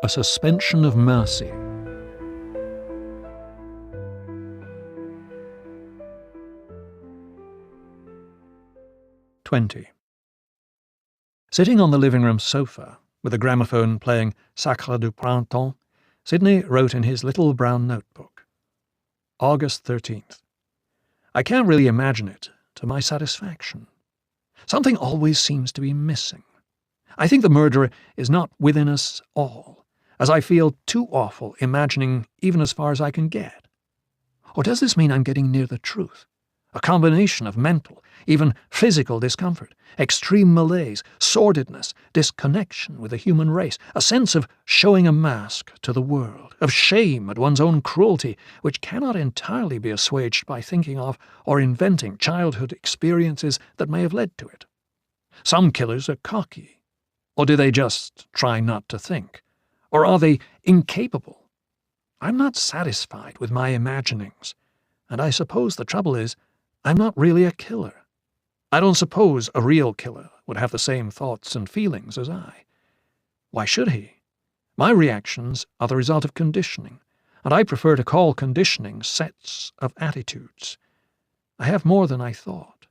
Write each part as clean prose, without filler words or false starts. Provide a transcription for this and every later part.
A suspension of mercy. (20) Sitting on the living room sofa, with a gramophone playing Sacre du Printemps, Sidney wrote in his little brown notebook. August 13th. I can't really imagine it to my satisfaction. Something always seems to be missing. I think the murderer is not within us all, as I feel too awful imagining even as far as I can get. Or does this mean I'm getting near the truth? A combination of mental, even physical discomfort, extreme malaise, sordidness, disconnection with the human race, a sense of showing a mask to the world, of shame at one's own cruelty, which cannot entirely be assuaged by thinking of or inventing childhood experiences that may have led to it. Some killers are cocky. Or do they just try not to think? Or are they incapable? I'm not satisfied with my imaginings, and I suppose the trouble is, I'm not really a killer. I don't suppose a real killer would have the same thoughts and feelings as I. Why should he? My reactions are the result of conditioning, and I prefer to call conditioning sets of attitudes. I have more than I thought.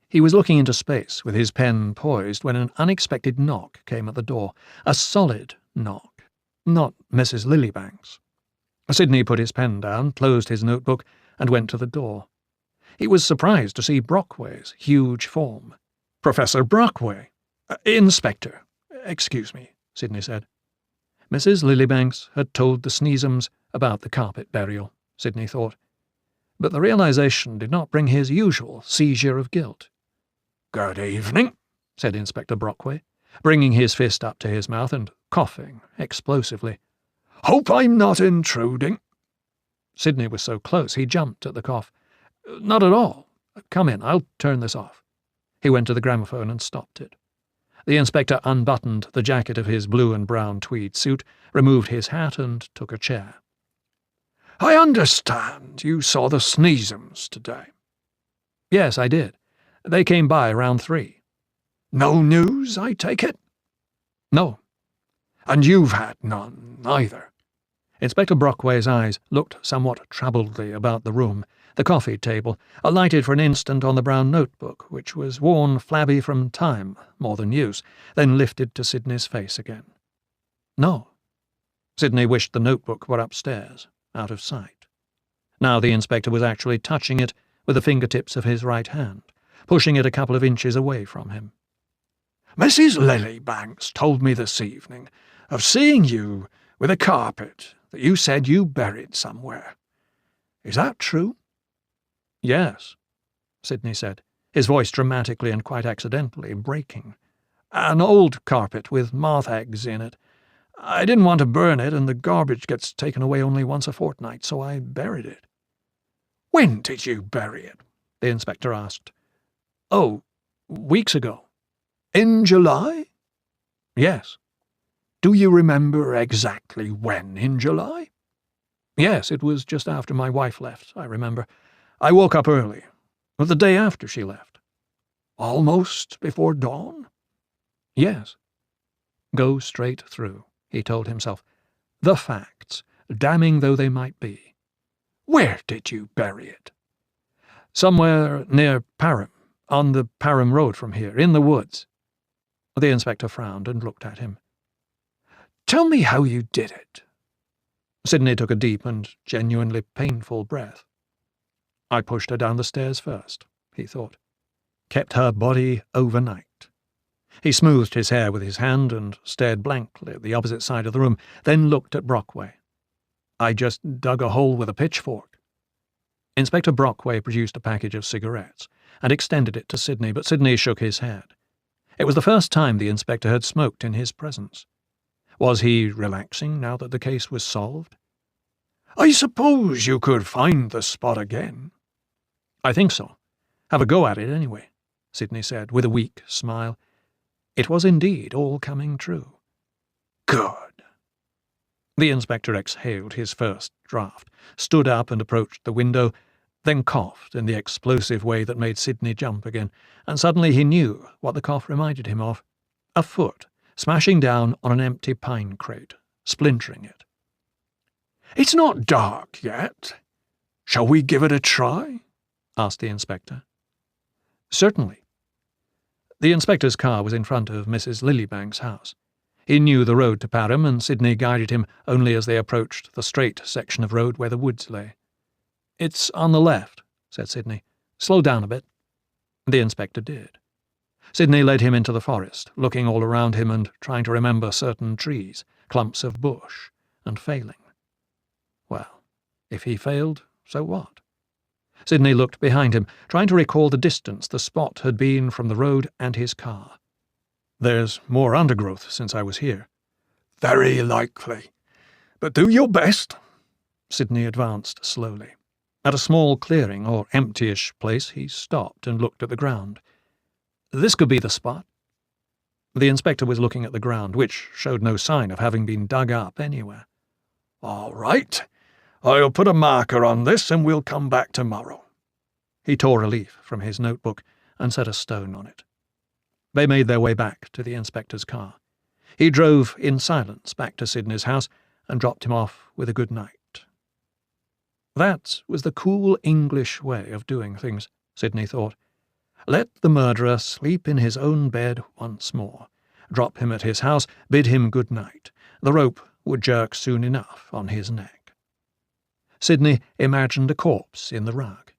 He was looking into space with his pen poised when an unexpected knock came at the door, a solid knock, not Mrs. Lilybank's. Sidney put his pen down, closed his notebook, and went to the door. He was surprised to see Brockway's huge form. "Professor Brockway! Inspector! Excuse me," Sidney said. Mrs. Lilybanks had told the Sneesums about the carpet burial, Sidney thought. But the realization did not bring his usual seizure of guilt. "Good evening," said Inspector Brockway, bringing his fist up to his mouth and coughing explosively. "Hope I'm not intruding." Sidney was so close he jumped at the cough. "Not at all. Come in, I'll turn this off." He went to the gramophone and stopped it. The inspector unbuttoned the jacket of his blue and brown tweed suit, removed his hat, and took a chair. "I understand you saw the Sneesums today." "Yes, I did. They came by around 3. "No news, I take it?" "No." "And you've had none, either?" Inspector Brockway's eyes looked somewhat troubledly about the room, the coffee table, alighted for an instant on the brown notebook, which was worn flabby from time more than use, then lifted to Sidney's face again. "No." Sidney wished the notebook were upstairs, out of sight. Now the inspector was actually touching it with the fingertips of his right hand, pushing it a couple of inches away from him. "Mrs. Lilybanks told me this evening of seeing you with a carpet that you said you buried somewhere. Is that true?" "Yes," Sidney said, his voice dramatically and quite accidentally breaking. "An old carpet with moth eggs in it. I didn't want to burn it, and the garbage gets taken away only once a fortnight, so I buried it." "When did you bury it?" the inspector asked. "Oh, weeks ago." "In July?" "Yes." "Do you remember exactly when in July?" "Yes, it was just after my wife left, I remember. I woke up early, the day after she left." "Almost before dawn?" "Yes." Go straight through, he told himself. The facts, damning though they might be. "Where did you bury it?" "Somewhere near Parham, on the Parham Road from here, in the woods." The inspector frowned and looked at him. "Tell me how you did it." Sidney took a deep and genuinely painful breath. "I pushed her down the stairs first," he thought. "Kept her body overnight." He smoothed his hair with his hand and stared blankly at the opposite side of the room, then looked at Brockway. "I just dug a hole with a pitchfork." Inspector Brockway produced a package of cigarettes and extended it to Sidney, but Sidney shook his head. It was the first time the inspector had smoked in his presence. Was he relaxing now that the case was solved? "I suppose you could find the spot again." "I think so. Have a go at it anyway," Sidney said, with a weak smile. It was indeed all coming true. "Good." The inspector exhaled his first draught, stood up and approached the window, then coughed in the explosive way that made Sidney jump again, and suddenly he knew what the cough reminded him of. A foot smashing down on an empty pine crate splintering it. "It's not dark yet. Shall we give it a try?" asked the inspector. Certainly. The inspector's car was in front of Mrs. Lilybank's house. He knew the road to Parham, and Sidney guided him only as they approached the straight section of road where the woods lay. "It's on the left," said Sidney. "Slow down a bit." The inspector did. Sidney led him into the forest, looking all around him and trying to remember certain trees, clumps of bush, and failing. Well, if he failed, so what? Sidney looked behind him, trying to recall the distance the spot had been from the road and his car. "There's more undergrowth since I was here." "Very likely. But do your best." Sidney advanced slowly. At a small clearing or emptyish place he stopped and looked at the ground. This could be the spot. The inspector was looking at the ground, which showed no sign of having been dug up anywhere. "All right. I'll put a marker on this and we'll come back tomorrow." He tore a leaf from his notebook and set a stone on it. They made their way back to the inspector's car. He drove in silence back to Sidney's house and dropped him off with a good night. That was the cool English way of doing things, Sidney thought. Let the murderer sleep in his own bed once more. Drop him at his house, bid him good night. The rope would jerk soon enough on his neck. Sidney imagined a corpse in the rug,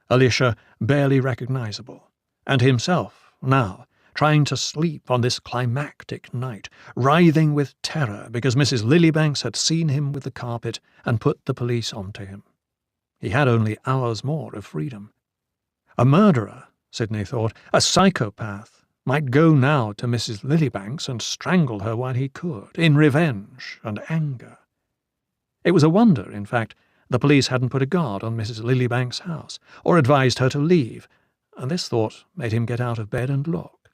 Alicia barely recognizable, and himself, now, trying to sleep on this climactic night, writhing with terror because Mrs. Lilybanks had seen him with the carpet and put the police onto him. He had only hours more of freedom. A murderer, Sidney thought, a psychopath, might go now to Mrs. Lilybanks and strangle her while he could, in revenge and anger. It was a wonder, in fact, the police hadn't put a guard on Mrs. Lilybank's house, or advised her to leave, and this thought made him get out of bed and look.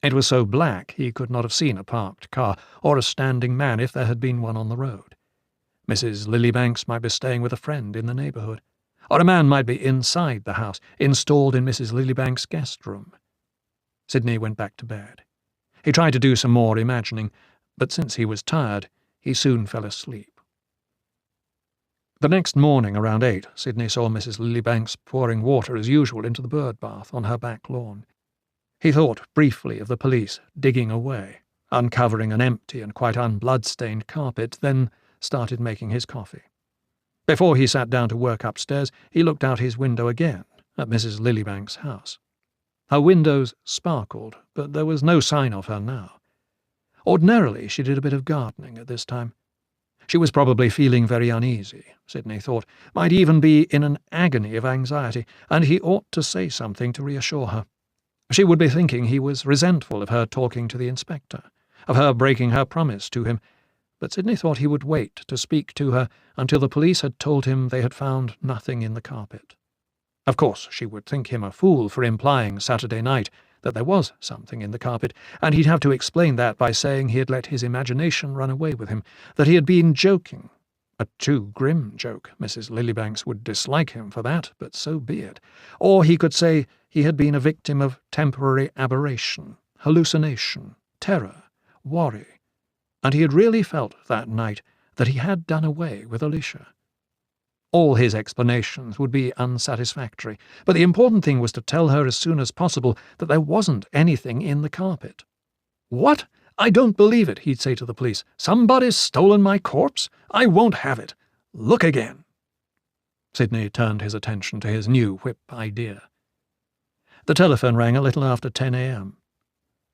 It was so black he could not have seen a parked car or a standing man if there had been one on the road. Mrs. Lilybanks might be staying with a friend in the neighbourhood, or a man might be inside the house, installed in Mrs. Lilybank's guest room. Sidney went back to bed. He tried to do some more imagining, but since he was tired, he soon fell asleep. The next morning, around 8, Sidney saw Mrs. Lilybanks pouring water as usual into the bird bath on her back lawn. He thought briefly of the police digging away, uncovering an empty and quite unblood-stained carpet, then started making his coffee. Before he sat down to work upstairs, he looked out his window again at Mrs. Lilybank's house. Her windows sparkled, but there was no sign of her now. Ordinarily, she did a bit of gardening at this time. She was probably feeling very uneasy, Sidney thought, might even be in an agony of anxiety, and he ought to say something to reassure her. She would be thinking he was resentful of her talking to the inspector, of her breaking her promise to him, but Sidney thought he would wait to speak to her until the police had told him they had found nothing in the carpet. Of course, she would think him a fool for implying Saturday night that there was something in the carpet, and he'd have to explain that by saying he had let his imagination run away with him, that he had been joking. A too grim joke. Mrs. Lilybanks would dislike him for that, but so be it. Or he could say he had been a victim of temporary aberration, hallucination, terror, worry, and he had really felt that night that he had done away with Alicia. All his explanations would be unsatisfactory, but the important thing was to tell her as soon as possible that there wasn't anything in the carpet. "What? I don't believe it," he'd say to the police. "Somebody's stolen my corpse? I won't have it. Look again." Sidney turned his attention to his new whip idea. The telephone rang a little after 10 a.m.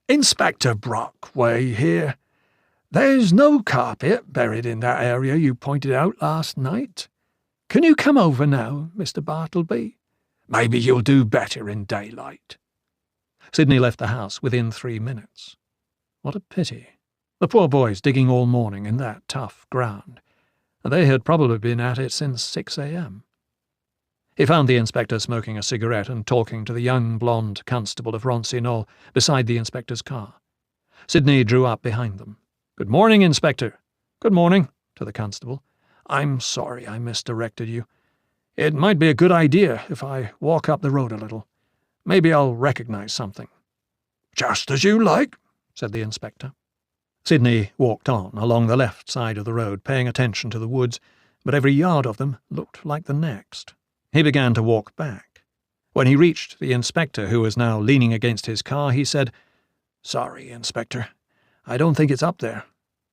"Inspector Brockway here. There's no carpet buried in that area you pointed out last night. Can you come over now, Mr. Bartleby? Maybe you'll do better in daylight." Sidney left the house within 3 minutes. What a pity. The poor boys digging all morning in that tough ground. They had probably been at it since 6 a.m. He found the inspector smoking a cigarette and talking to the young blonde constable of Ronsey Knoll beside the inspector's car. Sidney drew up behind them. "Good morning, Inspector." "Good morning," to the constable. "I'm sorry I misdirected you. It might be a good idea if I walk up the road a little. Maybe I'll recognize something." "Just as you like," said the inspector. Sidney walked on along the left side of the road, paying attention to the woods, but every yard of them looked like the next. He began to walk back. When he reached the inspector, who was now leaning against his car, he said, "Sorry, Inspector. I don't think it's up there.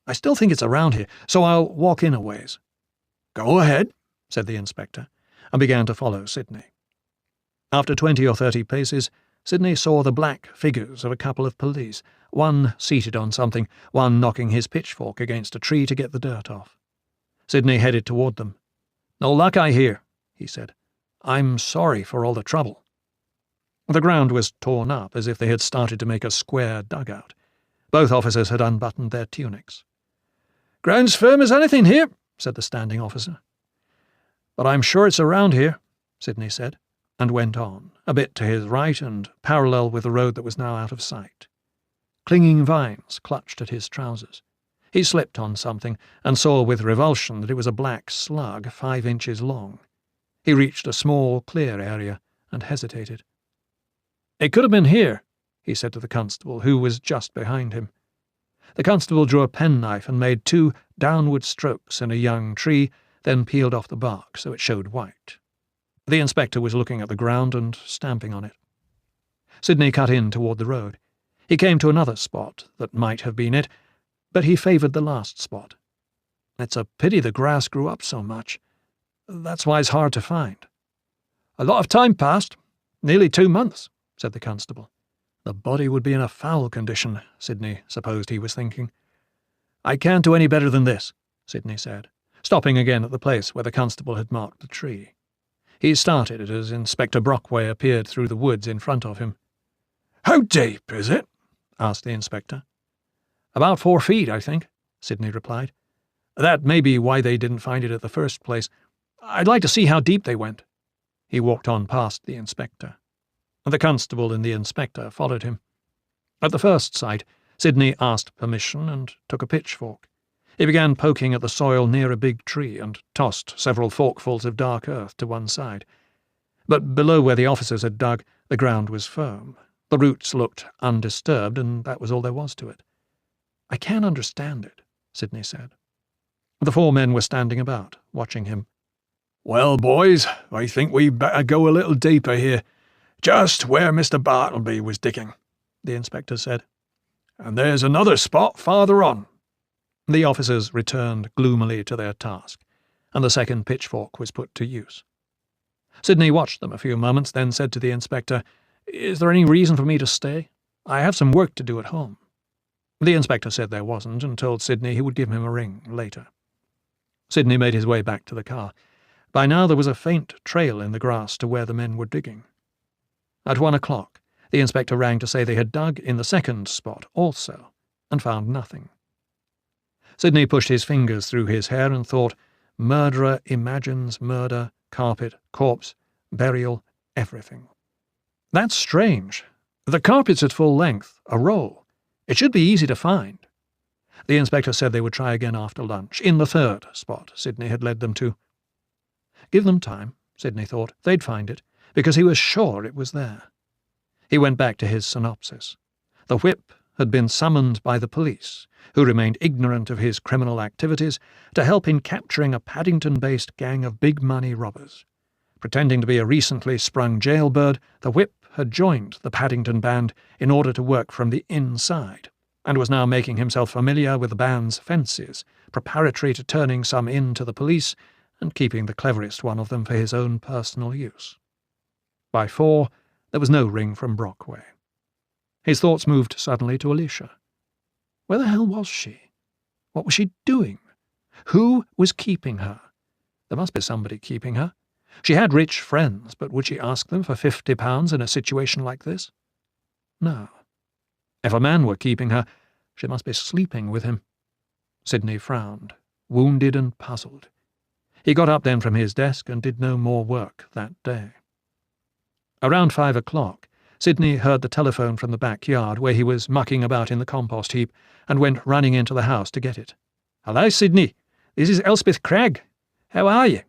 I still think it's around here, so I'll walk in a ways." "Go ahead," said the inspector, and began to follow Sidney. After 20 or 30 paces, Sidney saw the black figures of a couple of police, one seated on something, one knocking his pitchfork against a tree to get the dirt off. Sidney headed toward them. "No luck, I hear," he said. "I'm sorry for all the trouble." The ground was torn up as if they had started to make a square dugout. Both officers had unbuttoned their tunics. "Ground's firm as anything here," said the standing officer. "But I'm sure it's around here," Sidney said, and went on, a bit to his right and parallel with the road that was now out of sight. Clinging vines clutched at his trousers. He slipped on something and saw with revulsion that it was a black slug 5 inches long. He reached a small, clear area and hesitated. "It could have been here," he said to the constable, who was just behind him. The constable drew a penknife and made 2 downward strokes in a young tree, then peeled off the bark so it showed white. The inspector was looking at the ground and stamping on it. Sidney cut in toward the road. He came to another spot that might have been it, but he favoured the last spot. "It's a pity the grass grew up so much. That's why it's hard to find." "A lot of time passed. Nearly 2 months," said the constable. The body would be in a foul condition, Sidney supposed he was thinking. "I can't do any better than this," Sidney said, stopping again at the place where the constable had marked the tree. He started as Inspector Brockway appeared through the woods in front of him. "How deep is it?" asked the inspector. "About 4 feet, I think," Sidney replied. "That may be why they didn't find it at the first place. I'd like to see how deep they went." He walked on past the inspector. The constable and the inspector followed him. At the first sight, Sidney asked permission and took a pitchfork. He began poking at the soil near a big tree and tossed several forkfuls of dark earth to one side. But below where the officers had dug, the ground was firm. The roots looked undisturbed, and that was all there was to it. "I can't understand it," Sidney said. The 4 men were standing about, watching him. "Well, boys, I think we'd better go a little deeper here, just where Mr. Bartleby was digging," the inspector said. "And there's another spot farther on." The officers returned gloomily to their task, and the second pitchfork was put to use. Sidney watched them a few moments, then said to the inspector, "Is there any reason for me to stay? I have some work to do at home." The inspector said there wasn't, and told Sidney he would give him a ring later. Sidney made his way back to the car. By now there was a faint trail in the grass to where the men were digging. At 1 o'clock, the inspector rang to say they had dug in the second spot also, and found nothing. Sidney pushed his fingers through his hair and thought, murderer imagines murder, carpet, corpse, burial, everything. That's strange. The carpet's at full length, a roll. It should be easy to find. The inspector said they would try again after lunch, in the third spot Sidney had led them to. Give them time, Sidney thought. They'd find it, because he was sure it was there. He went back to his synopsis. The whip had been summoned by the police, who remained ignorant of his criminal activities, to help in capturing a Paddington-based gang of big-money robbers. Pretending to be a recently sprung jailbird, the whip had joined the Paddington band in order to work from the inside, and was now making himself familiar with the band's fences, preparatory to turning some in to the police and keeping the cleverest one of them for his own personal use. By 4, there was no ring from Brockway. His thoughts moved suddenly to Alicia. Where the hell was she? What was she doing? Who was keeping her? There must be somebody keeping her. She had rich friends, but would she ask them for £50 in a situation like this? No. If a man were keeping her, she must be sleeping with him. Sidney frowned, wounded and puzzled. He got up then from his desk and did no more work that day. Around 5 o'clock, Sidney heard the telephone from the backyard where he was mucking about in the compost heap and went running into the house to get it. "Hello, Sidney. This is Elspeth Cragg. How are you?"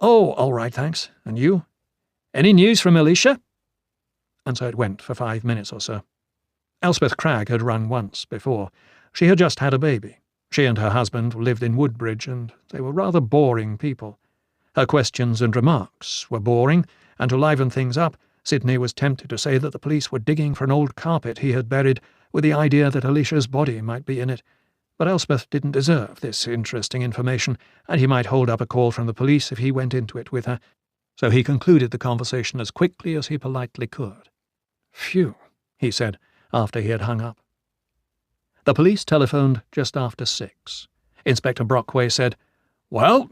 "Oh, all right, thanks. And you? Any news from Alicia?" And so it went for 5 minutes or so. Elspeth Cragg had rung once before. She had just had a baby. She and her husband lived in Woodbridge, and they were rather boring people. Her questions and remarks were boring, and to liven things up, Sidney was tempted to say that the police were digging for an old carpet he had buried, with the idea that Alicia's body might be in it. But Elspeth didn't deserve this interesting information, and he might hold up a call from the police if he went into it with her, so he concluded the conversation as quickly as he politely could. "Phew," he said, after he had hung up. The police telephoned just after 6. Inspector Brockway said, "Well,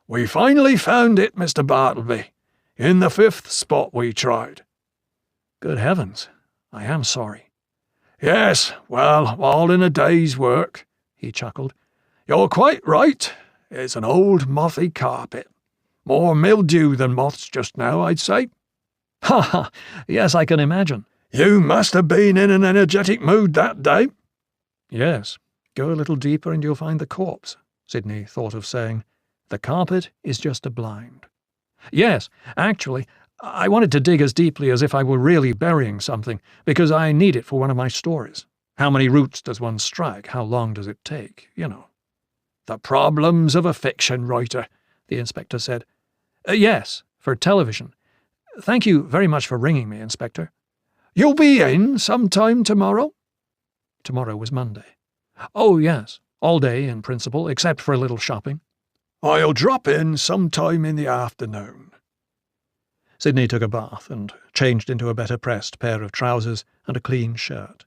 we finally found it, Mr. Bartleby, in the 5th spot we tried." "Good heavens, I am sorry." "Yes, well, all in a day's work," he chuckled. "You're quite right. It's an old mothy carpet. More mildew than moths just now, I'd say." "Ha ha! Yes, I can imagine." "You must have been in an energetic mood that day." "Yes, go a little deeper and you'll find the corpse," Sidney thought of saying. "The carpet is just a blind." "Yes, actually, I wanted to dig as deeply as if I were really burying something, because I need it for one of my stories. How many roots does one strike? How long does it take? You know." "The problems of a fiction writer," the inspector said. Yes, for television. Thank you very much for ringing me, Inspector." "You'll be in some time tomorrow?" Tomorrow was Monday. "Oh, yes, all day in principle, except for a little shopping." "I'll drop in some time in the afternoon." Sidney took a bath and changed into a better pressed pair of trousers and a clean shirt.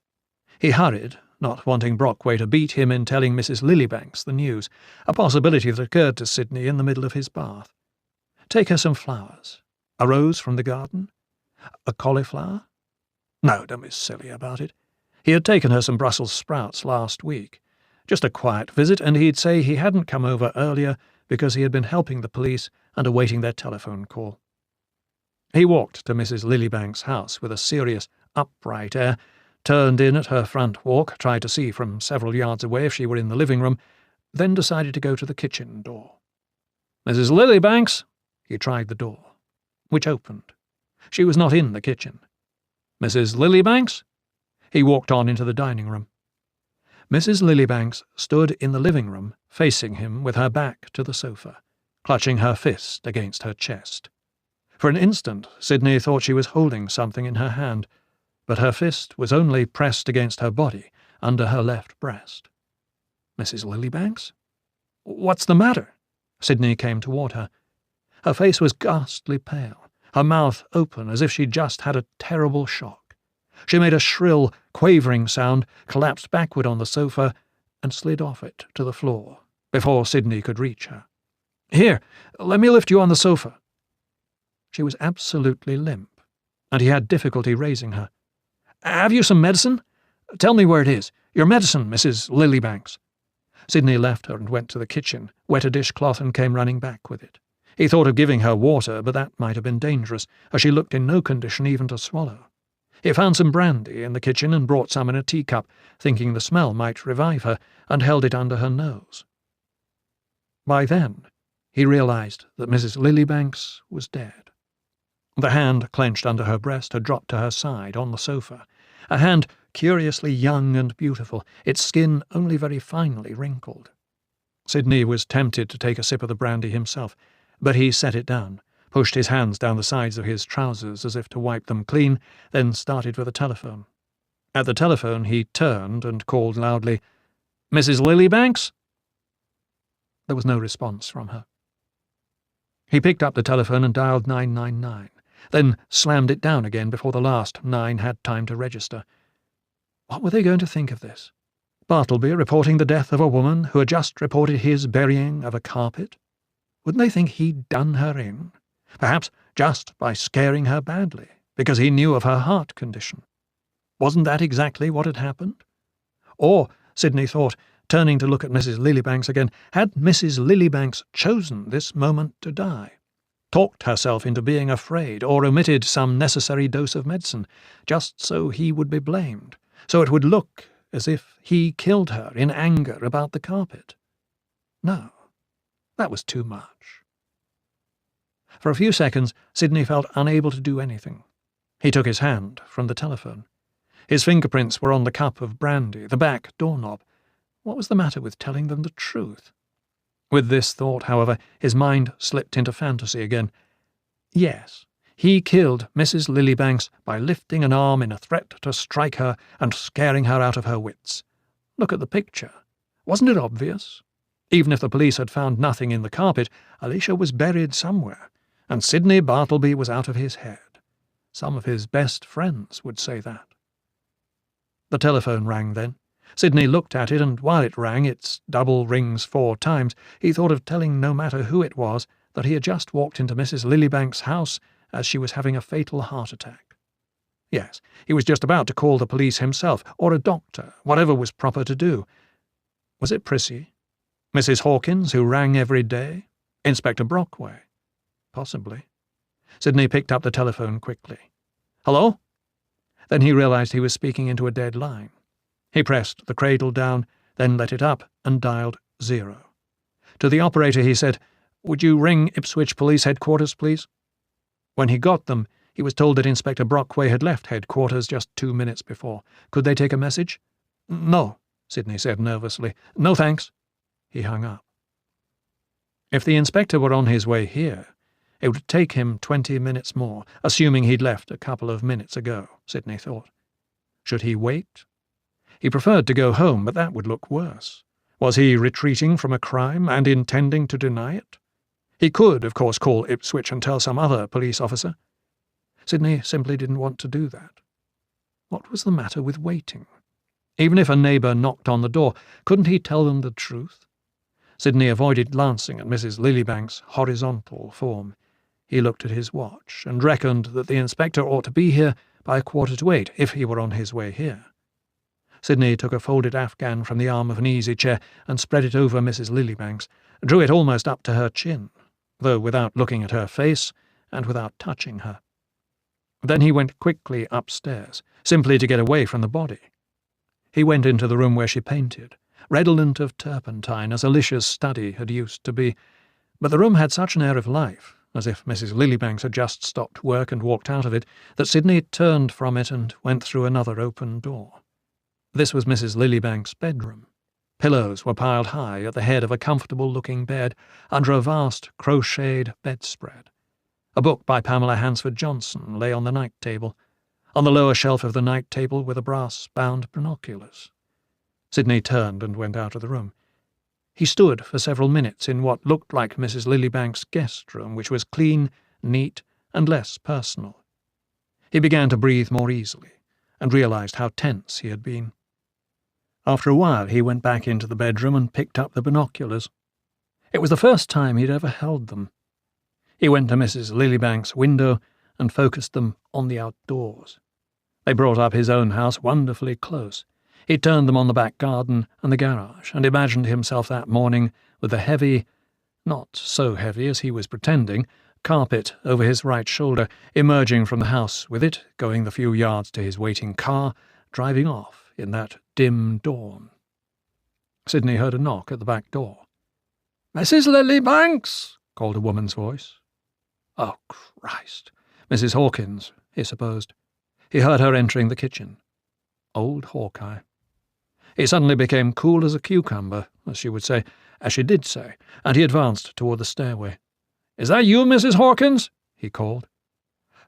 He hurried, not wanting Brockway to beat him in telling Mrs. Lillybanks the news, a possibility that occurred to Sidney in the middle of his bath. Take her some flowers. A rose from the garden? A cauliflower? No, don't be silly about it. He had taken her some Brussels sprouts last week. Just a quiet visit, and he'd say he hadn't come over earlier because he had been helping the police and awaiting their telephone call. He walked to Mrs. Lillybanks' house with a serious, upright air, turned in at her front walk, tried to see from several yards away if she were in the living room, then decided to go to the kitchen door. "Mrs. Lillybanks!" He tried the door, which opened. She was not in the kitchen. "Mrs. Lillybanks?" He walked on into the dining room. Mrs. Lillybanks stood in the living room, facing him with her back to the sofa, clutching her fist against her chest. For an instant, Sidney thought she was holding something in her hand, but her fist was only pressed against her body, under her left breast. "Mrs. Lillybanks? What's the matter?" Sidney came toward her. Her face was ghastly pale, her mouth open as if she'd just had a terrible shock. She made a shrill, quavering sound, collapsed backward on the sofa, and slid off it to the floor, before Sidney could reach her. "Here, let me lift you on the sofa." She was absolutely limp, and he had difficulty raising her. "Have you some medicine? Tell me where it is. Your medicine, Mrs. Lillybanks." Sidney left her and went to the kitchen, wet a dishcloth and came running back with it. He thought of giving her water, but that might have been dangerous, as she looked in no condition even to swallow. He found some brandy in the kitchen and brought some in a teacup, thinking the smell might revive her, and held it under her nose. By then, he realized that Mrs. Lillybanks was dead. The hand clenched under her breast had dropped to her side on the sofa, a hand curiously young and beautiful, its skin only very finely wrinkled. Sidney was tempted to take a sip of the brandy himself, but he set it down, pushed his hands down the sides of his trousers as if to wipe them clean, then started for the telephone. At the telephone he turned and called loudly, "Mrs. Lillybanks?" There was no response from her. He picked up the telephone and dialed 999, then slammed it down again before the last 9 had time to register. What were they going to think of this? Bartleby reporting the death of a woman who had just reported his burying of a carpet? Wouldn't they think he'd done her in? Perhaps just by scaring her badly, because he knew of her heart condition. Wasn't that exactly what had happened? Or, Sidney thought, turning to look at Mrs. Lillybanks again, had Mrs. Lillybanks chosen this moment to die? Talked herself into being afraid, or omitted some necessary dose of medicine, just so he would be blamed, so it would look as if he killed her in anger about the carpet? No, that was too much. For a few seconds, Sidney felt unable to do anything. He took his hand from the telephone. His fingerprints were on the cup of brandy, the back doorknob. What was the matter with telling them the truth? With this thought, however, his mind slipped into fantasy again. Yes, he killed Mrs. Lillybanks by lifting an arm in a threat to strike her and scaring her out of her wits. Look at the picture. Wasn't it obvious? Even if the police had found nothing in the carpet, Alicia was buried somewhere, and Sidney Bartleby was out of his head. Some of his best friends would say that. The telephone rang then. Sidney looked at it, and while it rang its double rings 4 times, he thought of telling no matter who it was that he had just walked into Mrs. Lillybank's house as she was having a fatal heart attack. Yes, he was just about to call the police himself, or a doctor, whatever was proper to do. Was it Prissy? Mrs. Hawkins, who rang every day? Inspector Brockway? Possibly. Sidney picked up the telephone quickly. Hello? Then he realized he was speaking into a dead line. He pressed the cradle down, then let it up and dialed 0. To the operator he said, "Would you ring Ipswich Police Headquarters, please?" When he got them, he was told that Inspector Brockway had left headquarters just 2 minutes before. Could they take a message? No, Sidney said nervously. No thanks. He hung up. If the inspector were on his way here, it would take him 20 minutes more, assuming he'd left a couple of minutes ago, Sidney thought. Should he wait? He preferred to go home, but that would look worse. Was he retreating from a crime and intending to deny it? He could, of course, call Ipswich and tell some other police officer. Sidney simply didn't want to do that. What was the matter with waiting? Even if a neighbour knocked on the door, couldn't he tell them the truth? Sidney avoided glancing at Mrs. Lillybank's horizontal form. He looked at his watch and reckoned that the inspector ought to be here by 7:45 if he were on his way here. Sidney took a folded afghan from the arm of an easy-chair and spread it over Mrs. Lillybank's, drew it almost up to her chin, though without looking at her face and without touching her. Then he went quickly upstairs, simply to get away from the body. He went into the room where she painted, redolent of turpentine as Alicia's study had used to be, but the room had such an air of life, as if Mrs. Lillybanks had just stopped work and walked out of it, that Sidney turned from it and went through another open door. This was Mrs. Lillybank's bedroom. Pillows were piled high at the head of a comfortable-looking bed under a vast crocheted bedspread. A book by Pamela Hansford Johnson lay on the night table. On the lower shelf of the night table were the brass-bound binoculars. Sidney turned and went out of the room. He stood for several minutes in what looked like Mrs. Lillybank's guest room, which was clean, neat, and less personal. He began to breathe more easily, and realized how tense he had been. After a while he went back into the bedroom and picked up the binoculars. It was the first time he'd ever held them. He went to Mrs. Lillybank's window and focused them on the outdoors. They brought up his own house wonderfully close. He turned them on the back garden and the garage, and imagined himself that morning with the heavy, not so heavy as he was pretending, carpet over his right shoulder, emerging from the house with it, going the few yards to his waiting car, driving off in that dim dawn. Sidney heard a knock at the back door. "Mrs. Lillybanks!" called a woman's voice. Oh, Christ! Mrs. Hawkins, he supposed. He heard her entering the kitchen. Old Hawkeye. He suddenly became cool as a cucumber, as she would say, as she did say, and he advanced toward the stairway. "Is that you, Mrs. Hawkins?" he called.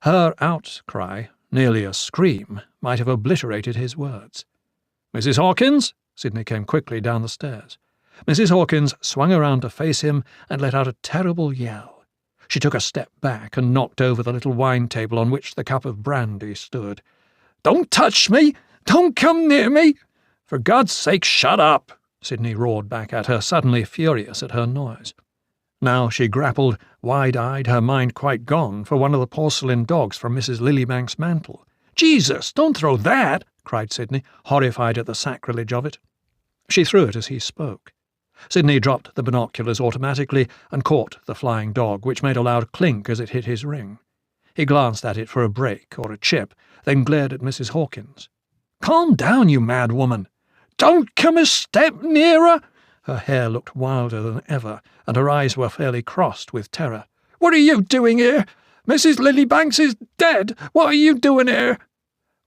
Her outcry, nearly a scream, might have obliterated his words. "Mrs. Hawkins?" Sidney came quickly down the stairs. Mrs. Hawkins swung around to face him and let out a terrible yell. She took a step back and knocked over the little wine table on which the cup of brandy stood. "Don't touch me! Don't come near me! For God's sake, shut up!" Sidney roared back at her, suddenly furious at her noise. Now she grappled, wide-eyed, her mind quite gone, for one of the porcelain dogs from Mrs. Lillybank's mantel. "Jesus, don't throw that!" cried Sidney, horrified at the sacrilege of it. She threw it as he spoke. Sidney dropped the binoculars automatically and caught the flying dog, which made a loud clink as it hit his ring. He glanced at it for a break or a chip, then glared at Mrs. Hawkins. "Calm down, you mad woman! Don't come a step nearer!" Her hair looked wilder than ever, and her eyes were fairly crossed with terror. "What are you doing here? Mrs. Lillybanks is dead! What are you doing here?"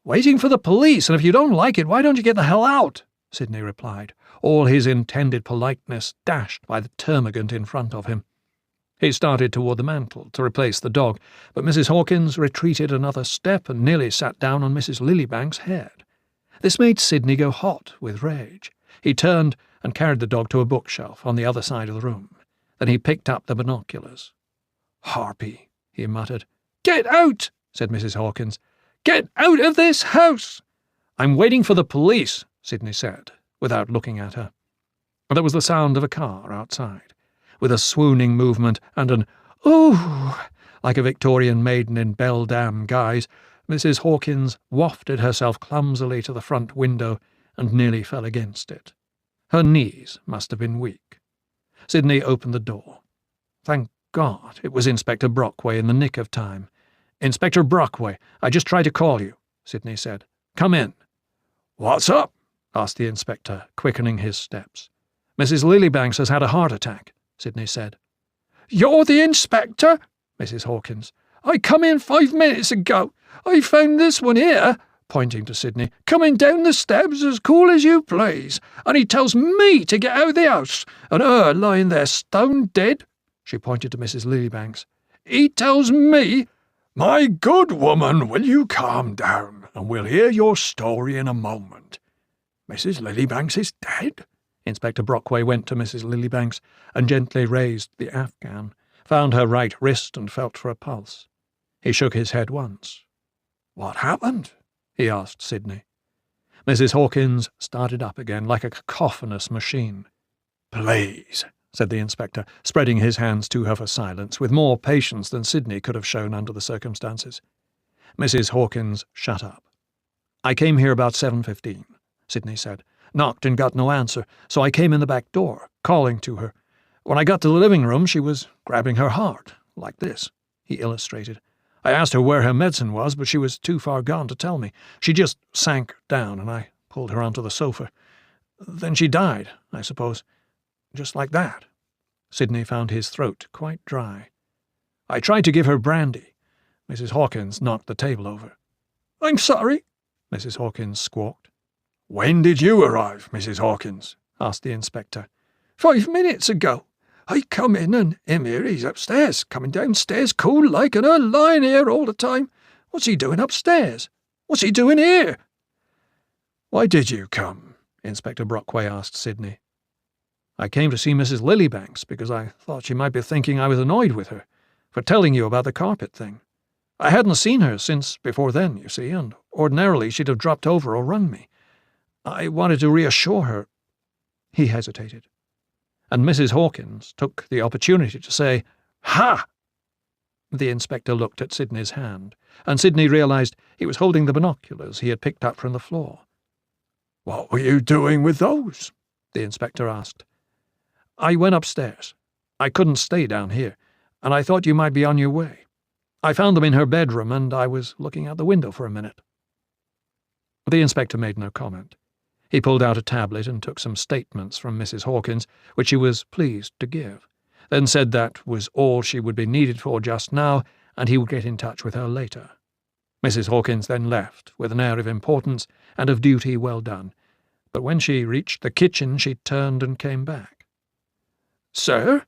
"Waiting for the police, and if you don't like it, why don't you get the hell out?" Sidney replied. all his intended politeness dashed by the termagant in front of him. He started toward the mantel to replace the dog, but Mrs. Hawkins retreated another step and nearly sat down on Mrs. Lilybank's head. This made Sidney go hot with rage. He turned and carried the dog to a bookshelf on the other side of the room. Then he picked up the binoculars. "Harpy," he muttered. "Get out!" said Mrs. Hawkins. "Get out of this house!" "I'm waiting for the police," Sidney said, without looking at her. There was the sound of a car outside, with a swooning movement and an "ooh," like a Victorian maiden in beldam guise. Mrs. Hawkins wafted herself clumsily to the front window and nearly fell against it. Her knees must have been weak. Sidney opened the door. Thank God it was Inspector Brockway in the nick of time. "Inspector Brockway, I just tried to call you," Sidney said. "Come in." "What's up?" asked the inspector, quickening his steps. "Mrs. Lilybanks has had a heart attack," Sidney said. "You're the inspector?" Mrs. Hawkins. "I come in 5 minutes ago. I found this one here," pointing to Sidney, "coming down the steps as cool as you please, and he tells me to get out of the house, and her lying there stone dead." She pointed to Mrs. Lilybanks. "He tells me—" "My good woman, will you calm down, and we'll hear your story in a moment. Mrs. Lilybanks is dead?" Inspector Brockway went to Mrs. Lilybanks and gently raised the Afghan, found her right wrist and felt for a pulse. He shook his head once. "What happened?" he asked Sidney. Mrs. Hawkins started up again like a cacophonous machine. "Please," said the inspector, spreading his hands to her for silence, with more patience than Sidney could have shown under the circumstances. Mrs. Hawkins shut up. "I came here about 7:15, Sidney said. "Knocked and got no answer, so I came in the back door, calling to her. When I got to the living room, she was grabbing her heart, like this," he illustrated. "I asked her where her medicine was, but she was too far gone to tell me. She just sank down, and I pulled her onto the sofa. Then she died, I suppose. Just like that." Sidney found his throat quite dry. "I tried to give her brandy." Mrs. Hawkins knocked the table over. "I'm sorry," Mrs. Hawkins squawked. "When did you arrive, Mrs. Hawkins?" asked the inspector. 5 minutes ago. I come in and him here, he's upstairs, coming downstairs cool like, and her lying here all the time. What's he doing upstairs? What's he doing here?" "Why did you come?" Inspector Brockway asked Sidney. "I came to see Mrs. Lilybanks because I thought she might be thinking I was annoyed with her for telling you about the carpet thing. I hadn't seen her since before then, you see, and ordinarily she'd have dropped over or rung me. I wanted to reassure her." He hesitated, and Mrs. Hawkins took the opportunity to say, "Ha!" The inspector looked at Sidney's hand, and Sidney realized he was holding the binoculars he had picked up from the floor. "What were you doing with those?" the inspector asked. "I went upstairs. I couldn't stay down here, and I thought you might be on your way. I found them in her bedroom, and I was looking out the window for a minute." The inspector made no comment. He pulled out a tablet and took some statements from Mrs. Hawkins, which he was pleased to give, then said that was all she would be needed for just now, and he would get in touch with her later. Mrs. Hawkins then left, with an air of importance and of duty well done, but when she reached the kitchen she turned and came back. "Sir,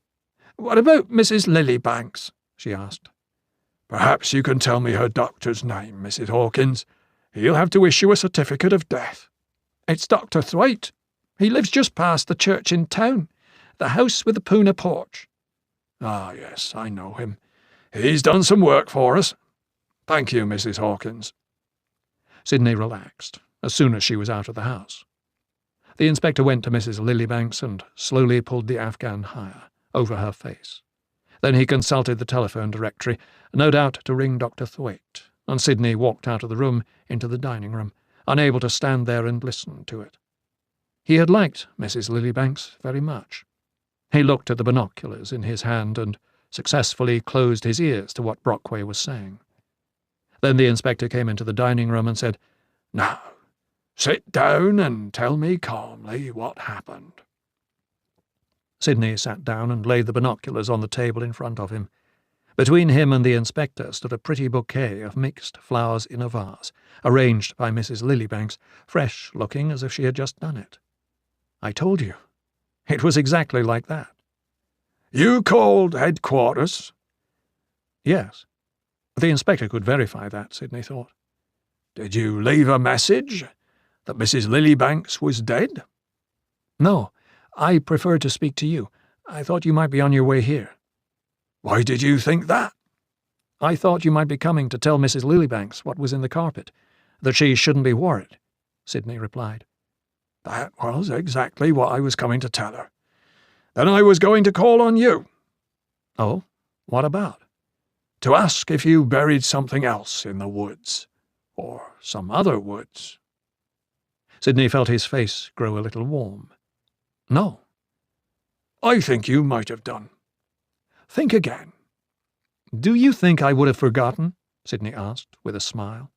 what about Mrs. Lilybanks?" she asked. "Perhaps you can tell me her doctor's name, Mrs. Hawkins. He'll have to issue a certificate of death." "It's Dr. Thwaite. He lives just past the church in town, the house with the Puna porch." "Ah, yes, I know him. He's done some work for us. Thank you, Mrs. Hawkins." Sidney relaxed as soon as she was out of the house. The inspector went to Mrs. Lilybanks and slowly pulled the Afghan higher, over her face. Then he consulted the telephone directory, no doubt to ring Dr. Thwaite, and Sidney walked out of the room into the dining room, unable to stand there and listen to it. He had liked Mrs. Lilybanks very much. He looked at the binoculars in his hand and successfully closed his ears to what Brockway was saying. Then the inspector came into the dining room and said, "Now, sit down and tell me calmly what happened." Sidney sat down and laid the binoculars on the table in front of him. Between him and the inspector stood a pretty bouquet of mixed flowers in a vase, arranged by Mrs. Lilybanks, fresh-looking as if she had just done it. I told you. It was exactly like that. You called headquarters? Yes. The inspector could verify that, Sidney thought. Did you leave a message that Mrs. Lilybanks was dead? No, I preferred to speak to you. I thought you might be on your way here. Why did you think that? I thought you might be coming to tell Mrs. Lilybanks what was in the carpet, that she shouldn't be worried, Sidney replied. That was exactly what I was coming to tell her. Then I was going to call on you. Oh, what about? To ask if you buried something else in the woods, or some other woods. Sidney felt his face grow a little warm. No. I think you might have done. Think again. Do you think I would have forgotten? Sidney asked, with a smile.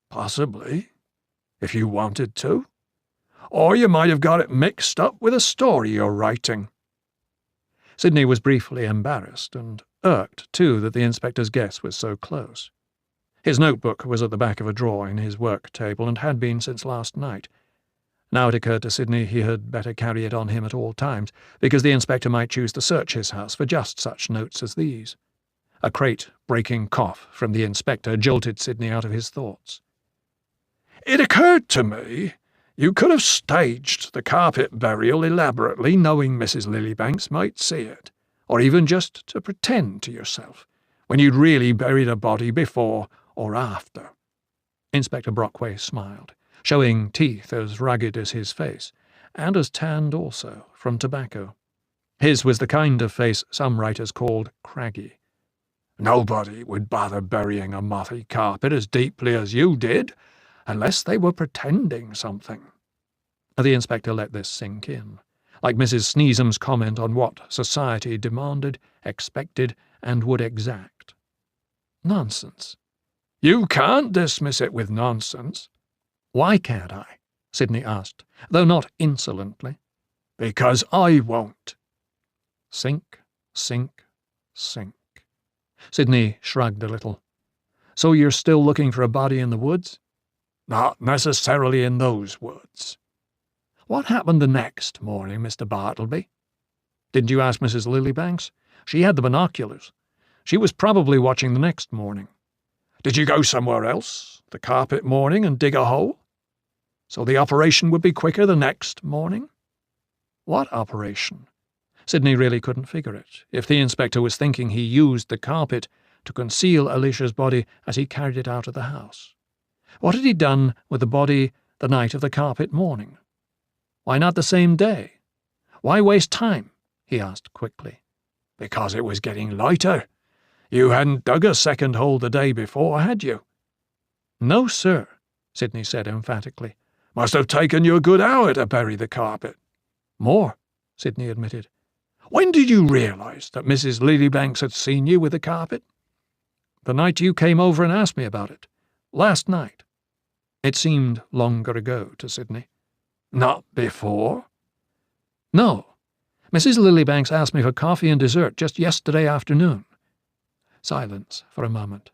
Possibly, if you wanted to. Or you might have got it mixed up with a story you're writing. Sidney was briefly embarrassed, and irked, too, that the inspector's guess was so close. His notebook was at the back of a drawer in his work table, and had been since last night. Now it occurred to Sidney he had better carry it on him at all times, because the inspector might choose to search his house for just such notes as these. A crate-breaking cough from the inspector jolted Sidney out of his thoughts. It occurred to me you could have staged the carpet burial elaborately, knowing Mrs. Lilybanks might see it, or even just to pretend to yourself, when you'd really buried a body before or after. Inspector Brockway smiled, showing teeth as rugged as his face, and as tanned also, from tobacco. His was the kind of face some writers called craggy. Nobody would bother burying a mothy carpet as deeply as you did, unless they were pretending something. The inspector let this sink in, like Mrs. Sneesham's comment on what society demanded, expected, and would exact. Nonsense. You can't dismiss it with nonsense. Why can't I? Sidney asked, though not insolently. Because I won't. Sink, sink, sink. Sidney shrugged a little. So you're still looking for a body in the woods? Not necessarily in those woods. What happened the next morning, Mr. Bartleby? Didn't you ask Mrs. Lilybanks? She had the binoculars. She was probably watching the next morning. Did you go somewhere else, the carpet morning, and dig a hole? So the operation would be quicker the next morning? What operation? Sidney really couldn't figure it, if the inspector was thinking he used the carpet to conceal Alicia's body as he carried it out of the house. What had he done with the body the night of the carpet morning? Why not the same day? Why waste time? He asked quickly. Because it was getting lighter. You hadn't dug a second hole the day before, had you? No, sir, Sidney said emphatically. Must have taken you a good hour to bury the carpet. More, Sidney admitted. When did you realise that Mrs. Lilybanks had seen you with the carpet? The night you came over and asked me about it. Last night. It seemed longer ago to Sidney. Not before? No. Mrs. Lilybanks asked me for coffee and dessert just yesterday afternoon. Silence for a moment.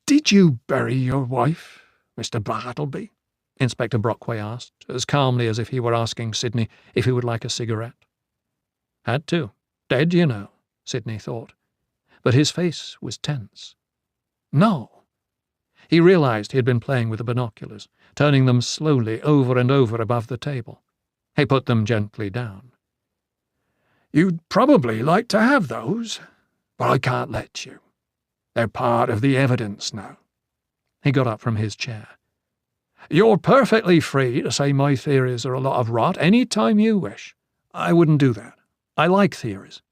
Did you bury your wife, Mr. Bartleby? Inspector Brockway asked, as calmly as if he were asking Sidney if he would like a cigarette. Had to. Dead, you know, Sidney thought. But his face was tense. No. He realized he had been playing with the binoculars, turning them slowly over and over above the table. He put them gently down. You'd probably like to have those, but I can't let you. They're part of the evidence now. He got up from his chair. You're perfectly free to say my theories are a lot of rot any time you wish. I wouldn't do that. I like theories.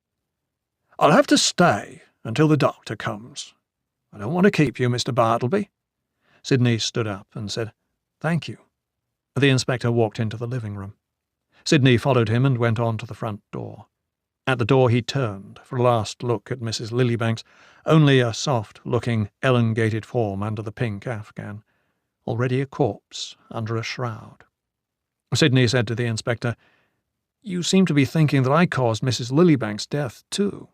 I'll have to stay until the doctor comes. I don't want to keep you, Mr. Bartleby. Sidney stood up and said, "Thank you." The inspector walked into the living room. Sidney followed him and went on to the front door. At the door he turned for a last look at Mrs. Lilybanks, only a soft-looking, elongated form under the pink afghan, already a corpse under a shroud. Sidney said to the inspector, "You seem to be thinking that I caused Mrs. Lilybanks' death, too."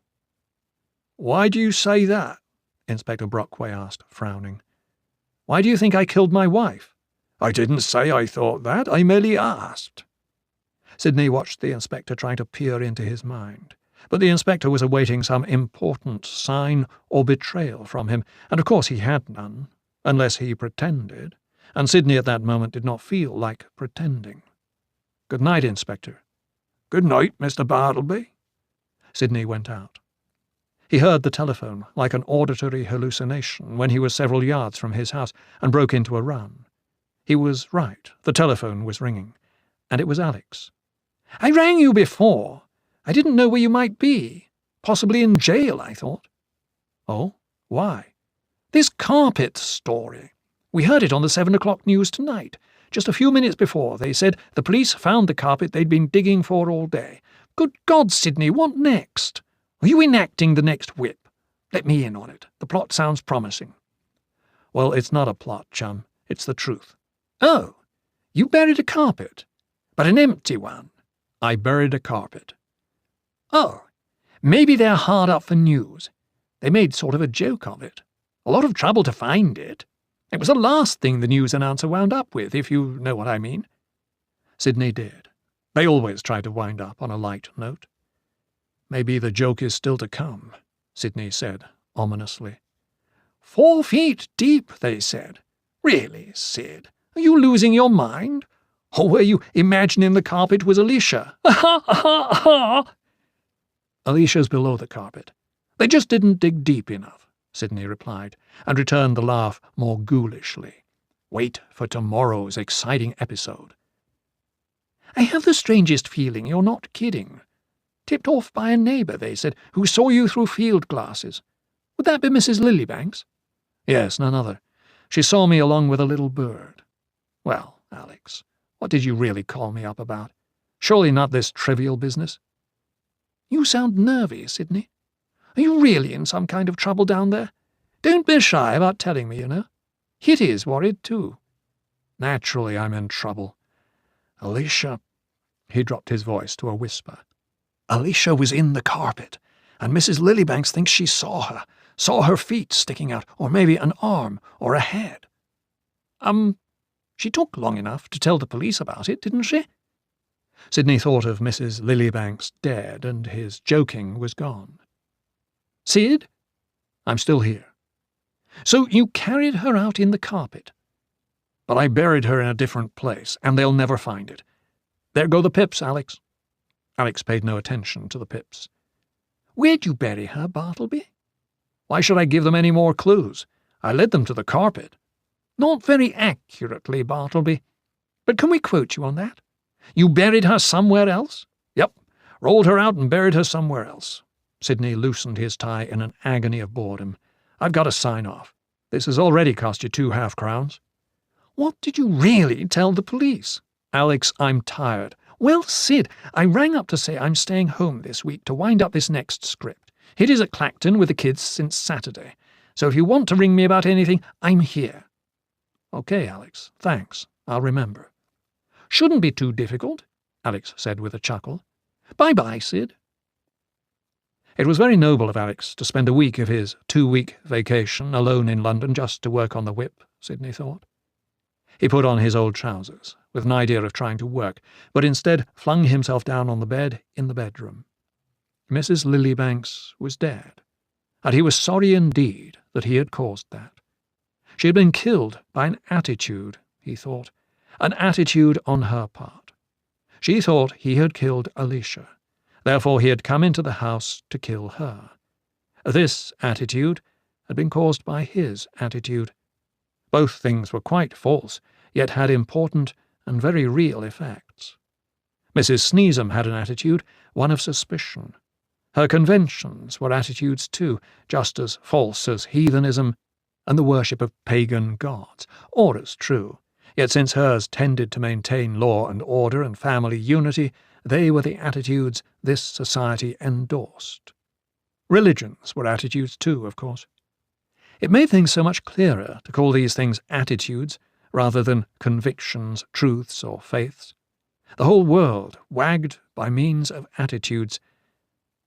"Why do you say that?" Inspector Brockway asked, frowning. "Why do you think I killed my wife?" "I didn't say I thought that. I merely asked." Sidney watched the inspector trying to peer into his mind. But the inspector was awaiting some important sign or betrayal from him, and of course he had none, unless he pretended, and Sidney at that moment did not feel like pretending. "Good night, Inspector." "Good night, Mr. Bartleby." Sidney went out. He heard the telephone like an auditory hallucination when he was several yards from his house and broke into a run. He was right. The telephone was ringing, and it was Alex. "I rang you before. I didn't know where you might be. Possibly in jail, I thought." "Oh? Why?" "This carpet story. We heard it on the 7 o'clock news tonight. Just a few minutes before, they said the police found the carpet they'd been digging for all day. Good God, Sidney, what next? Are you enacting the next whip? Let me in on it. The plot sounds promising." "Well, it's not a plot, chum. It's the truth." "Oh, you buried a carpet? But an empty one?" "I buried a carpet." "Oh, maybe they're hard up for news. They made sort of a joke of it. A lot of trouble to find it. It was the last thing the news announcer wound up with, if you know what I mean." Sidney did. They always try to wind up on a light note. "Maybe the joke is still to come," Sidney said ominously. 4 feet deep, they said. Really, Sid, are you losing your mind? Or were you imagining the carpet was Alicia? Ha ha ha! "Alicia's below the carpet. They just didn't dig deep enough," Sidney replied, and returned the laugh more ghoulishly. "Wait for tomorrow's exciting episode." "I have the strangest feeling you're not kidding. Tipped off by a neighbour, they said, who saw you through field glasses. Would that be Mrs. Lillybanks?" "Yes, none other. She saw me along with a little bird." "Well, Alex, what did you really call me up about? Surely not this trivial business?" "You sound nervy, Sidney. Are you really in some kind of trouble down there? Don't be shy about telling me, you know. Hitty's worried too." "Naturally I'm in trouble. Alicia—" He dropped his voice to a whisper. "Alicia was in the carpet, and Mrs. Lillybanks thinks she saw her feet sticking out, or maybe an arm or a head." She took long enough to tell the police about it, didn't she?" Sidney thought of Mrs. Lillybanks dead, and his joking was gone. "Sid?" "I'm still here." "So you carried her out in the carpet?" "But I buried her in a different place, and they'll never find it. There go the pips, Alex." Alex paid no attention to the pips. "Where'd you bury her, Bartleby?" "Why should I give them any more clues? I led them to the carpet." "Not very accurately, Bartleby. But can we quote you on that? You buried her somewhere else?" "Yep. Rolled her out and buried her somewhere else." Sidney loosened his tie in an agony of boredom. "I've got to sign off. This has already cost you 2 half-crowns. "What did you really tell the police?" "Alex, I'm tired." "Well, Sid, I rang up to say I'm staying home this week to wind up this next script. Hitty's at Clacton with the kids since Saturday. So if you want to ring me about anything, I'm here." "Okay, Alex, thanks. I'll remember." "Shouldn't be too difficult," Alex said with a chuckle. "Bye-bye, Sid." It was very noble of Alex to spend a week of his 2-week vacation alone in London just to work on the whip, Sidney thought. He put on his old trousers, with an idea of trying to work, but instead flung himself down on the bed in the bedroom. Mrs. Lillybanks was dead, and he was sorry indeed that he had caused that. She had been killed by an attitude, he thought, an attitude on her part. She thought he had killed Alicia. Therefore he had come into the house to kill her. This attitude had been caused by his attitude. Both things were quite false, yet had important and very real effects. Mrs. Sneesham had an attitude, one of suspicion. Her conventions were attitudes too, just as false as heathenism and the worship of pagan gods, or as true. Yet since hers tended to maintain law and order and family unity, they were the attitudes this society endorsed. Religions were attitudes too, of course. It made things so much clearer to call these things attitudes rather than convictions, truths, or faiths. The whole world wagged by means of attitudes,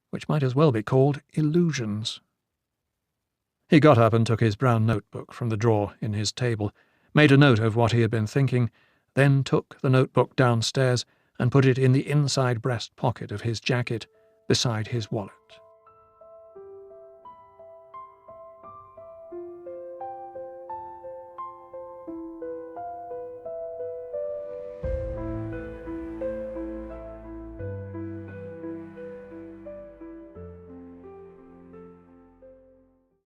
which might as well be called illusions. He got up and took his brown notebook from the drawer in his table, made a note of what he had been thinking, then took the notebook downstairs and put it in the inside breast pocket of his jacket beside his wallet.